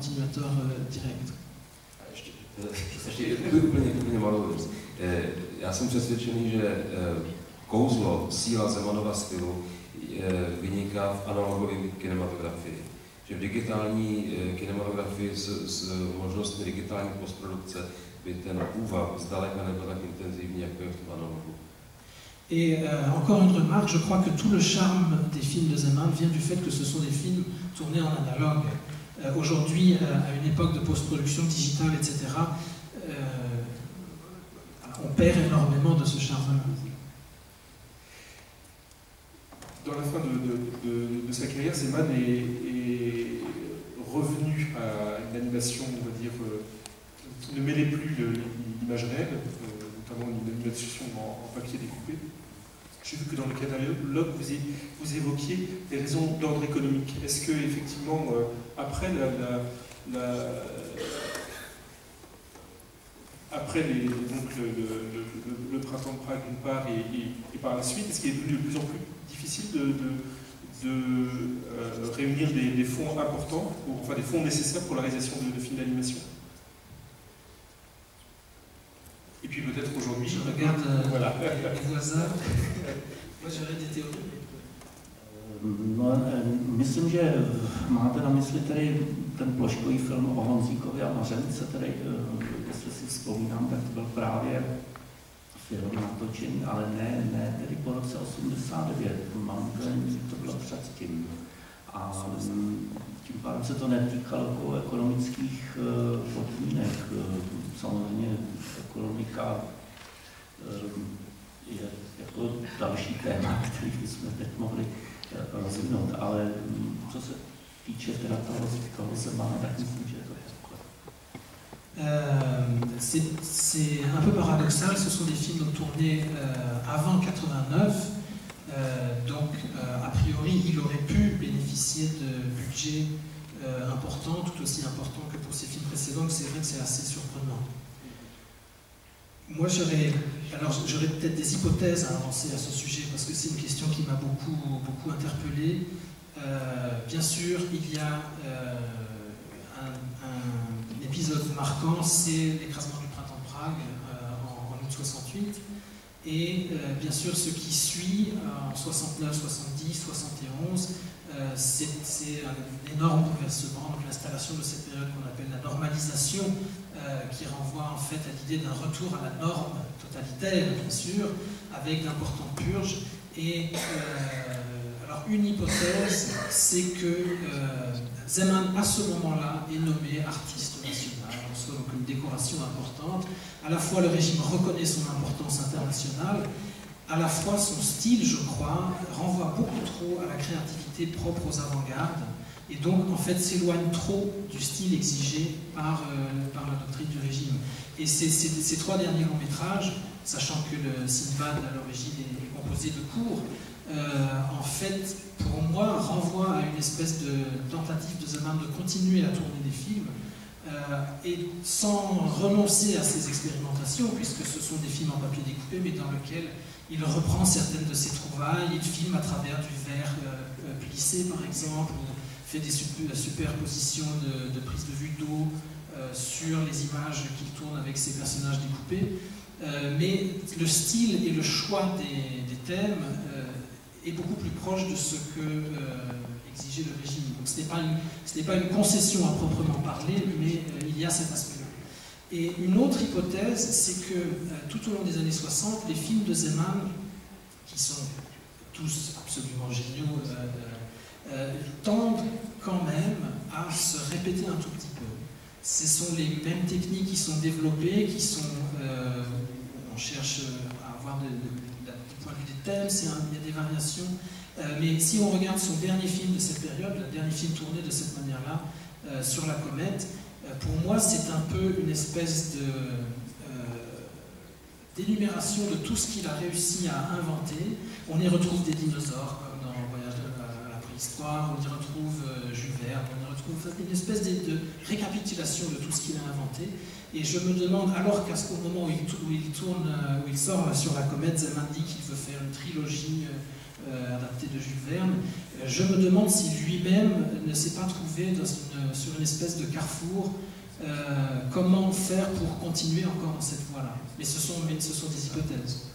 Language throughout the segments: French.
continuator direct. Ještě úplně malou věc. Já jsem přesvědčený, že kouzlo, síla Zemanova stylu vyniká v analogové kinematografii. Že v digitální kinematografii s možnostmi digitální postprodukce by ten úvah zdaleka nebyl tak intenzivní, jako je v tom analogu. Et encore une remarque, je crois que tout le charme des films de Zeman vient du fait que ce sont des films tournés en analogue. Aujourd'hui, à une époque de post-production digitale, etc., on perd énormément de ce charme. Dans la fin de sa carrière, Zeman est revenu à une animation, on va dire, qui ne mêlait plus l'image réelle, notamment une animation en papier découpé. J'ai vu que dans le catalogue, vous évoquiez des raisons d'ordre économique. Est-ce que, effectivement, après donc le printemps de Prague d'une part et par la suite, est-ce qu'il est devenu de plus en plus difficile de réunir des fonds importants, enfin des fonds nécessaires pour la réalisation de films d'animation? Et puis peut-être aujourd'hui... Je regarde voilà. les voisins. Moi j'aurais des théories. No, myslím, že máte na mysli tedy ten ploškový film o Honzíkovi a Mařence, tedy, jestli si vzpomínám, tak to byl právě film natočený, ale ne tedy po roce 89, mám to bylo předtím. A tím pádem se to netýkalo ekonomických podmínek. Samozřejmě ekonomika je jako další téma, který bychom teď mohli rozvinout, ale co se týče teda toho Zemana, tak myslím, že je to takhle. C'est un peu paradoxal, ce sont des films tournés avant 89, donc a priori il aurait pu bénéficier de budgets importants, tout aussi importants que pour ses films précédents, c'est vrai que c'est assez surprenant. Moi j'aurais peut-être des hypothèses à avancer à ce sujet parce que c'est une question qui m'a beaucoup interpellé. Bien sûr, il y a un épisode marquant, c'est l'écrasement du printemps de Prague en août 68. Et bien sûr, ce qui suit en 69, 70, 71, c'est un énorme bouleversement, donc l'installation de cette période qu'on appelle la normalisation, qui renvoie en fait à l'idée d'un retour à la norme totalitaire, bien sûr, avec d'importantes purges. Et alors une hypothèse, c'est que Zeman, à ce moment-là, est nommé artiste national, en soi donc une décoration importante. À la fois, le régime reconnaît son importance internationale, à la fois son style, je crois, renvoie beaucoup trop à la créativité propre aux avant-gardes, et donc en fait s'éloigne trop du style exigé par la doctrine du régime. Et ces trois derniers longs métrages, sachant que le Sinbad à l'origine est composé de courts, en fait, pour moi, renvoie à une espèce de tentative de Zeman de continuer à tourner des films, et sans renoncer à ses expérimentations, puisque ce sont des films en papier découpé, mais dans lesquels il reprend certaines de ses trouvailles, il filme à travers du verre plissé, par exemple, ou fait des superpositions de prise de vue d'eau sur les images qu'il tourne avec ses personnages découpés. Mais le style et le choix des thèmes est beaucoup plus proche de ce que exigeait le régime. Donc ce n'est pas une concession à proprement parler, mais il y a cet aspect-là. Et une autre hypothèse, c'est que tout au long des années 60, les films de Zeman, qui sont tous absolument géniaux, tendent quand même à se répéter un tout petit peu. Ce sont les mêmes techniques qui sont développées, qui sont... on cherche à avoir du point de vue des thèmes, il y a des variations. Mais si on regarde son dernier film de cette période, le dernier film tourné de cette manière-là, sur la comète, pour moi c'est un peu une espèce d'énumération de tout ce qu'il a réussi à inventer. On y retrouve des dinosaures, comme dans Voyage à la préhistoire, on y retrouve Jules Verne, on y retrouve une espèce de récapitulation de tout ce qu'il a inventé. Et je me demande, alors qu'au moment où il sort sur la comète, Zeman dit qu'il veut faire une trilogie adapté de Jules Verne. Je me demande si lui-même ne s'est pas trouvé sur une espèce de carrefour. Comment faire pour continuer encore dans cette voie-là? Mais ce sont des hypothèses.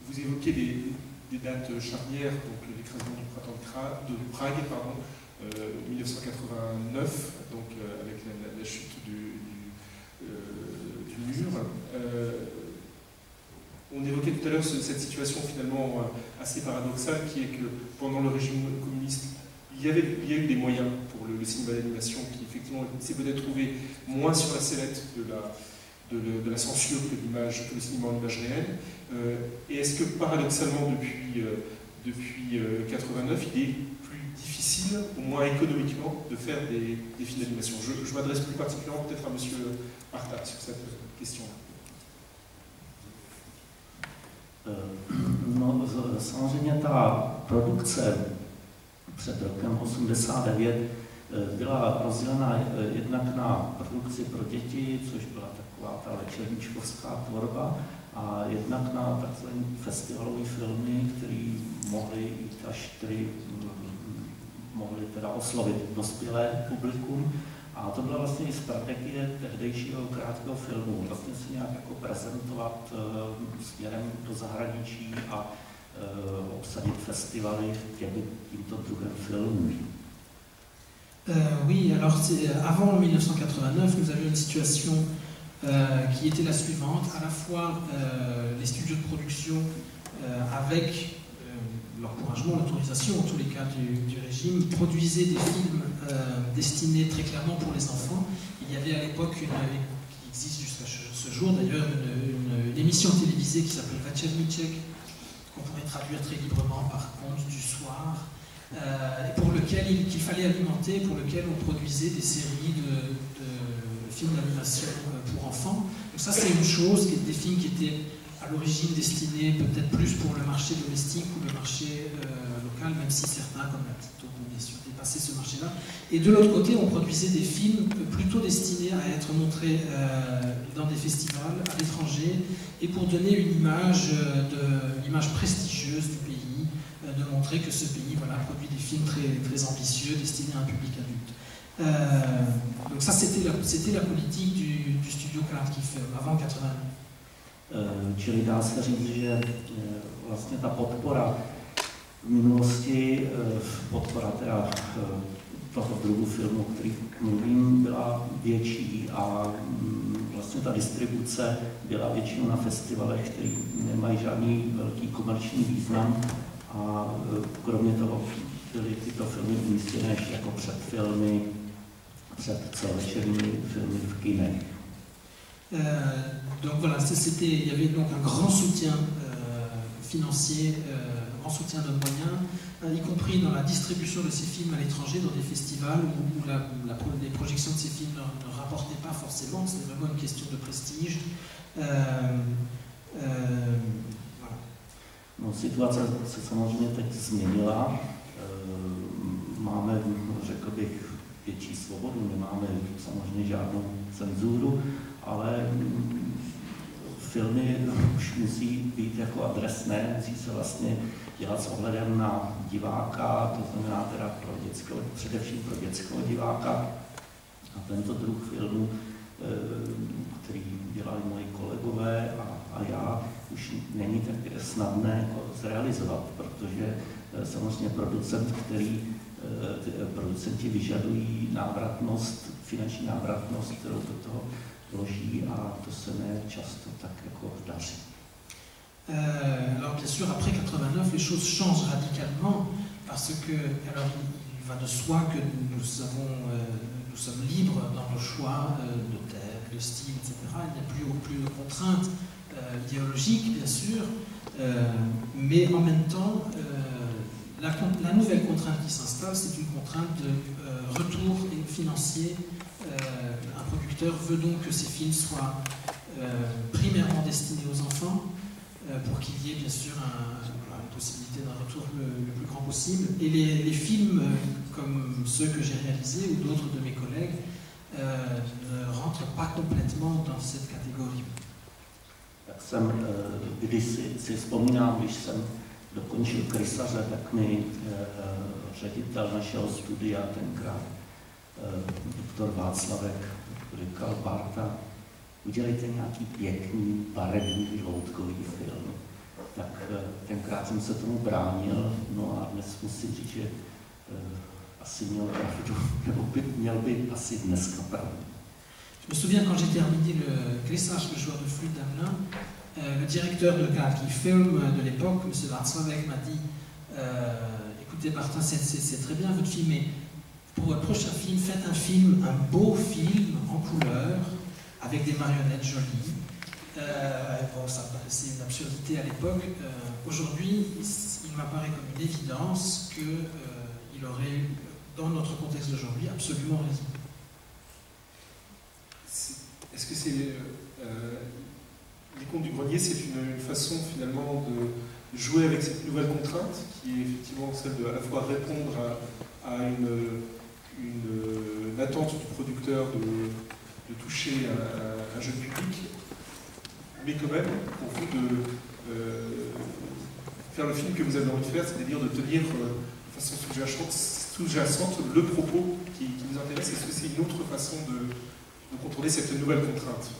Vous évoquez des dates charnières, donc l'écrasement du printemps de Prague, 1989, donc avec la chute du mur. On évoquait tout à l'heure cette situation finalement assez paradoxale qui est que pendant le régime communiste, il y a eu des moyens pour le cinéma d'animation qui effectivement s'est peut-être trouvé moins sur la sellette de la censure que le cinéma en image réelle. Et est-ce que paradoxalement depuis 89, il est plus difficile, au moins économiquement, de faire des films d'animation? Je m'adresse plus particulièrement peut-être à M. Arta sur cette question-là. No, samozřejmě ta produkce před rokem 89 byla rozdělena jednak na produkci pro děti, což byla taková ta večerníčkovská tvorba, a jednak na takzvané festivalové filmy, které mohly jít až mohly teda oslovit dospělé publikum. A to byla vlastně i strategie tehdejšího krátkého filmu, vlastně se nějak jako prezentovat směrem do zahraničí a obsadit festivaly tímto druhem filmů. Oui, alors avant 1989, nous avions une situation qui était la suivante, à la fois les studios de production avec l'encouragement, l'autorisation, en tous les cas du régime, produisaient des films destinés très clairement pour les enfants. Il y avait à l'époque, qui existe jusqu'à ce jour d'ailleurs, une émission télévisée qui s'appelle Večerníček, qu'on pourrait traduire très librement par Conte du soir, et pour lequel qu'il fallait alimenter, pour lequel on produisait des séries de films d'animation pour enfants. Donc ça c'est une chose, des films qui étaient à l'origine destinés peut-être plus pour le marché domestique ou le marché local, même si certains, comme la petite Taube, bien sûr, dépassaient ce marché-là. Et de l'autre côté, on produisait des films plutôt destinés à être montrés dans des festivals à l'étranger et pour donner une image prestigieuse du pays, de montrer que ce pays produit des films très, très ambitieux destinés à un public adulte. Donc ça, c'était la politique du studio Krátký film avant 89. Čili dá se říct, že vlastně ta podpora v minulosti, podpora teda toho druhu filmu, o kterých mluvím, byla větší a vlastně ta distribuce byla většinou na festivalech, které nemají žádný velký komerční význam a kromě toho byly tyto filmy umístěné ještě jako předfilmy, před celovečerními filmy v kinech. Donc voilà, il y avait donc un grand soutien financier, un grand soutien de moyens, y compris dans la distribution de ces films à l'étranger, dans des festivals où les projections de ces films ne rapportaient pas forcément, c'était vraiment une question de prestige. Voilà. No, situace se samozřejmě teď změnila. Máme, řekl bych, větší svobodu, nemáme samozřejmě žádnou cenzuru, ale filmy už musí být jako adresné, musí se vlastně dělat s ohledem na diváka, to znamená teda především pro dětského diváka. A tento druh filmu, který dělali moji kolegové a já, už není tak snadné zrealizovat, protože samozřejmě producenti vyžadují návratnost, finanční návratnost, kterou do toho vloží, a to se ne často tak jako daří. Alors bien sûr, après 89, les choses changent radicalement parce que, alors il va de soi que nous sommes libres dans nos choix de thème, de style, etc. Il n'y a plus de contraintes idéologiques, bien sûr, mais en même temps, la nouvelle contrainte qui s'installe, c'est une contrainte de retour financier. Un producteur veut donc que ces films soient primairement destinés aux enfants, pour qu'il y ait bien sûr une possibilité d'un retour le plus grand possible. Et les films comme ceux que j'ai réalisés ou d'autres de mes collègues ne rentrent pas complètement dans cette catégorie. tak jsem kdysi si vzpomínám, když jsem dokončil Krysaře, tak mi ředitel našeho studia tenkrát, doktor Václavek, říkal: Barta, udělejte nějaký pěkný, barevný, loutkový film. Tak tenkrát jsem se tomu bránil, no a dnes musím říct, že asi měl pravdu, nebo měl by asi dneska pravdu. Je me souviens quand j'ai terminé le Klissage, le joueur de flûte d'Amelin, le directeur de Kalki Film de l'époque, M. Václavek, m'a dit écoutez Martin, c'est très bien votre film, mais pour votre prochain film, faites un film, un beau film en couleur, avec des marionnettes jolies. Bon, ça paraissait une absurdité à l'époque. Aujourd'hui, il m'apparaît comme une évidence qu'il aurait, dans notre contexte d'aujourd'hui, absolument raison. Est-ce que c'est les Contes du Grenier, c'est une façon finalement de jouer avec cette nouvelle contrainte qui est effectivement celle de à la fois répondre à une attente du producteur de toucher un jeune public, mais quand même pour vous de faire le film que vous avez envie de faire, c'est-à-dire de tenir de façon sous-jacente le propos qui vous intéresse. Est-ce que c'est une autre façon de contrôler cette nouvelle contrainte?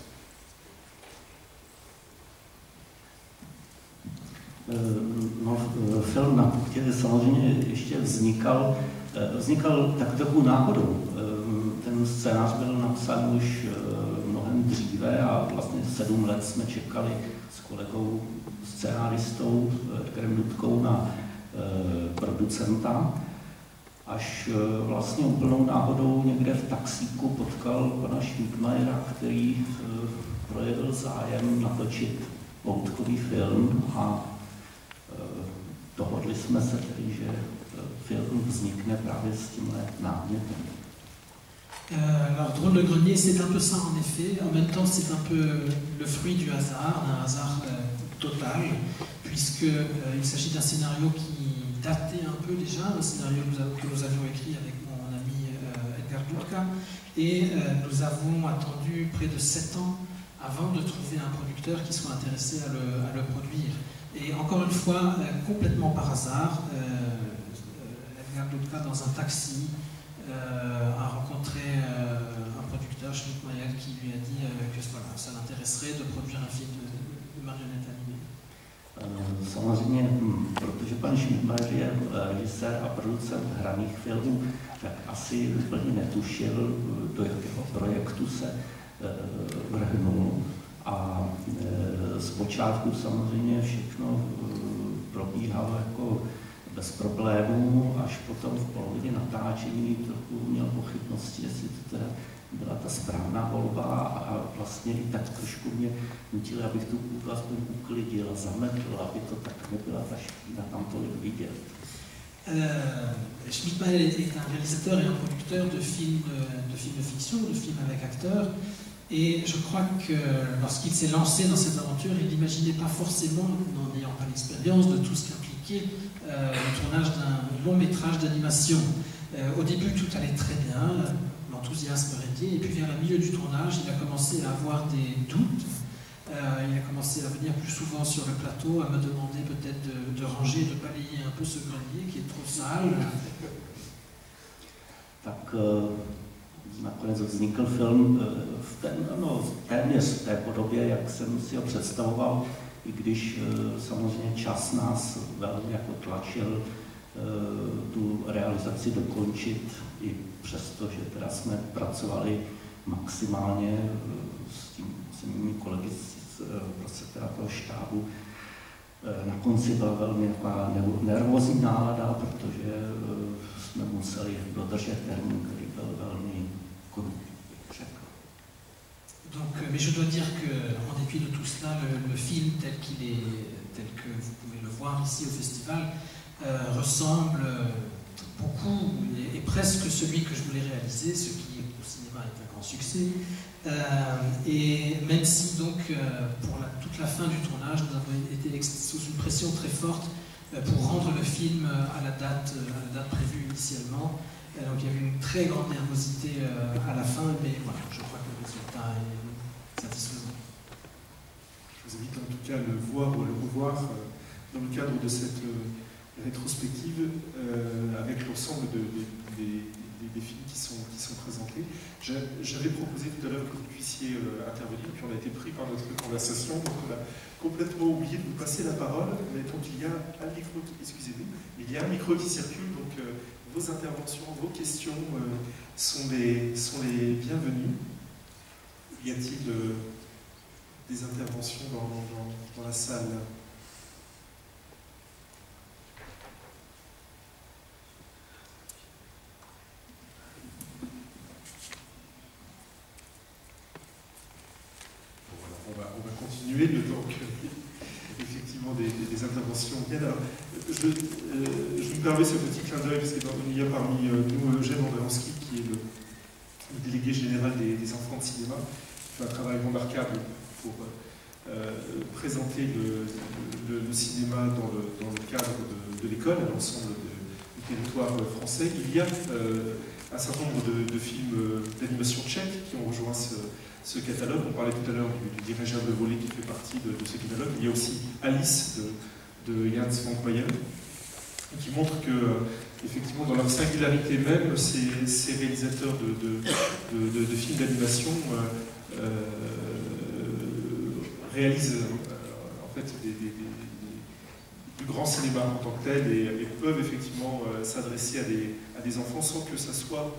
No, film Na Puchtě samozřejmě ještě vznikal tak trochu náhodou. Ten scénář byl napsán už mnohem dříve a vlastně 7 let jsme čekali s kolegou scénáristou Edgarem Dudkou na producenta, až vlastně úplnou náhodou někde v taxíku potkal pana Schmidmayera, který projevil zájem natočit loutkový film a dohodli jsme se tedy, že film vznikne právě s tímhle námětem. Alors, Drôle de Grenier, c'est un peu ça en effet. En même temps, c'est un peu le fruit du hasard, d'un hasard total, puisqu'il s'agit d'un scénario qui datait un peu déjà, un scénario que nous avions écrit avec mon ami Edgar Dudka, et nous avons attendu près de 7 ans avant de trouver un producteur qui soit intéressé à le produire. Et encore une fois, complètement par hasard, Edgar Dudka, dans un taxi, a rencontré un producteur, Schmidmayer, qui lui a dit que voilà, ça l'intéresserait de produire un film de marionnettes animées. Samozřejmě, protože pan Schmidmayer je režisér a producent hraných filmů, tak asi úplně netušil, do jakého projektu se vrhnul. A zpočátku samozřejmě všechno probíhalo jako bez problémů, až potom v polovině natáčení trochu měl pochybnosti, jestli to teda byla ta správná volba a vlastně i tak trošku mě nutili, abych tu půdu aspoň uklidil a zametl, aby to tak nebyla ta špína tam tolik vidět. Schmidmayer est un réalisateur et un producteur de films de fiction, de films avec acteurs. Et je crois que lorsqu'il s'est lancé dans cette aventure, il n'imaginait pas forcément, n'en ayant pas l'expérience de tout ce qu'impliquait le tournage d'un long métrage d'animation. Au début, tout allait très bien, l'enthousiasme régnait, et puis vers le milieu du tournage, il a commencé à avoir des doutes. Il a commencé à venir plus souvent sur le plateau, à me demander peut-être de ranger, de balayer un peu ce grenier qui est trop sale. Tak nakonec vznikl film téměř v té podobě, jak jsem si ho představoval, i když samozřejmě čas nás velmi jako tlačil tu realizaci dokončit, i přesto, že teda jsme pracovali maximálně s mými kolegy z toho štábu. Na konci byla velmi taková nervózní nálada, protože jsme museli dodržet termín, který byl velmi krutý, bych řekl. Donc, mais je dois dire qu'en dépit de tout cela, le film tel que vous pouvez le voir ici au festival, ressemble beaucoup, et presque celui que je voulais réaliser, ce qui au cinéma est un grand succès. Et même si donc pour toute la fin du tournage, nous avons été sous une pression très forte pour rendre le film à la date prévue initialement. Donc il y avait une très grande nervosité à la fin, mais voilà, je crois que le résultat est satisfaisant. Je vous invite en tout cas à le voir ou à le revoir dans le cadre de cette rétrospective avec l'ensemble des films qui sont présentés. J'avais proposé tout à l'heure que vous puissiez intervenir, puis on a été pris par notre conversation, donc on a complètement oublié de vous passer la parole, mais donc il y a un micro, excusez-moi, il y a un micro qui circule, donc vos interventions, vos questions sont les bienvenues. Y a-t-il des interventions dans la salle ? On va continuer le temps que, effectivement, des interventions viennent. Alors, je me permets ce petit clin d'œil, parce qu'il y a parmi nous Eugène Andréanski, qui est le délégué général des enfants de cinéma, qui fait un travail remarquable pour présenter le cinéma dans le cadre de l'école, à l'ensemble du territoire français. Il y a un certain nombre de films d'animation tchèque qui ont rejoint ce catalogue. On parlait tout à l'heure du dirigeable volé qui fait partie de ce catalogue. Il y a aussi Alice de Jans Frank Meyer, qui montre que, effectivement, dans leur singularité même, ces réalisateurs de films d'animation réalisent en fait du grand cinéma en tant que tel et peuvent effectivement s'adresser à des enfants sans que ça soit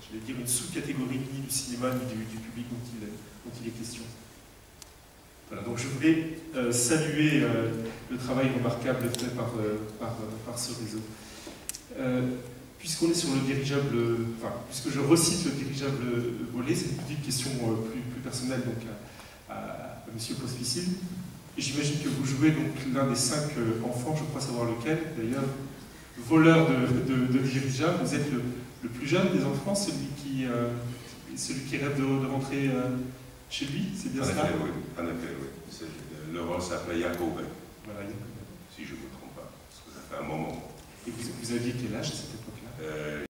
je vais dire une sous-catégorie ni du cinéma ni du public dont il est question. Voilà, donc je voulais saluer le travail remarquable fait par ce réseau. Puisqu'on est sur le dirigeable, puisque je recite le dirigeable volé, c'est une petite question plus personnelle donc à M. Pospisil. J'imagine que vous jouez donc l'un des 5 enfants, je crois savoir lequel, d'ailleurs, voleur de dirigeable. Vous êtes le plus jeune des enfants, celui qui rêve de rentrer chez lui, c'est bien ça? En effet, oui. Le rôle s'appelait Jacob. Voilà, si je ne me trompe pas, parce que ça fait un moment. Et vous aviez quel âge à cette époque-là?